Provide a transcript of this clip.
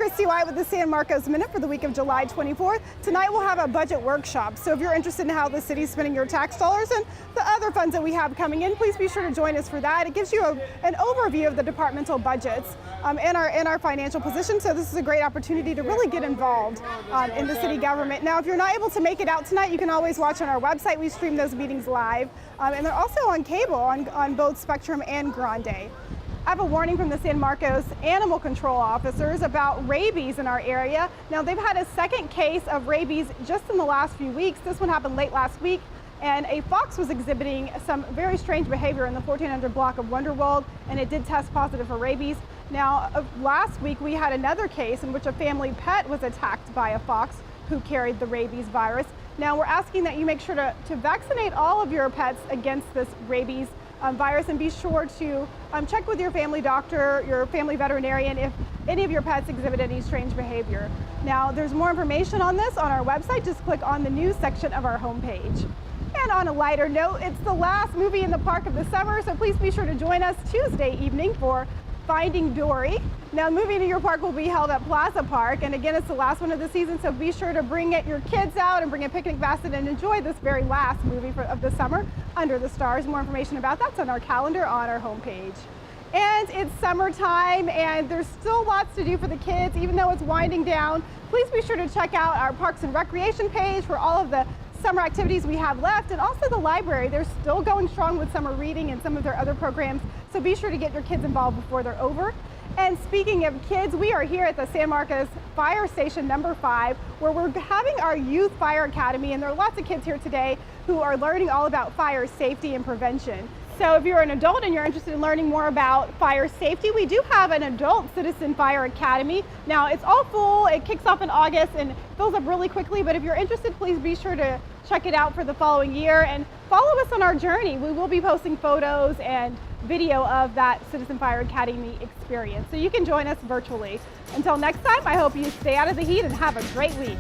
Christy White with the San Marcos Minute for the week of July 24th. Tonight we'll have a budget workshop. So if you're interested in how the city's spending your tax dollars and the other funds that we have coming in, please be sure to join us for that. It gives you an overview of the departmental budgets and our financial position. So this is a great opportunity to really get involved in the city government. Now, if you're not able to make it out tonight, you can always watch on our website. We stream those meetings live, and they're also on cable on both Spectrum and Grande. I have a warning from the San Marcos animal control officers about rabies in our area. Now, they've had a second case of rabies just in the last few weeks. This one happened late last week, and a fox was exhibiting some very strange behavior in the 1400 block of Wonderworld, and it did test positive for rabies. Now, last week we had another case in which a family pet was attacked by a fox who carried the rabies virus. Now, we're asking that you make sure to vaccinate all of your pets against this rabies virus, and be sure to check with your family doctor, your family veterinarian, if any of your pets exhibit any strange behavior. Now, there's more information on this on our website. Just click on the news section of our homepage. And on a lighter note, it's the last movie in the park of the summer, so please be sure to join us Tuesday evening for Finding Dory. Now, the movie to your park will be held at Plaza Park, and again, it's the last one of the season, so be sure to bring your kids out and bring a picnic basket and enjoy this very last movie of the summer, Under the Stars. More information about that's on our calendar on our homepage. And it's summertime, and there's still lots to do for the kids, even though it's winding down. Please be sure to check out our Parks and Recreation page for all of the summer activities we have left, and also the library. They're still going strong with summer reading and some of their other programs, so be sure to get your kids involved before they're over. And speaking of kids, we are here at the San Marcos Fire Station number 5, where we're having our Youth Fire Academy, and there are lots of kids here today who are learning all about fire safety and prevention. So if you're an adult and you're interested in learning more about fire safety, we do have an Adult Citizen Fire Academy. Now, it's all full. It kicks off in August and fills up really quickly, but if you're interested, please be sure to check it out for the following year and follow us on our journey. We will be posting photos and video of that Citizen Fire Academy experience, so you can join us virtually. Until next time, I hope you stay out of the heat and have a great week.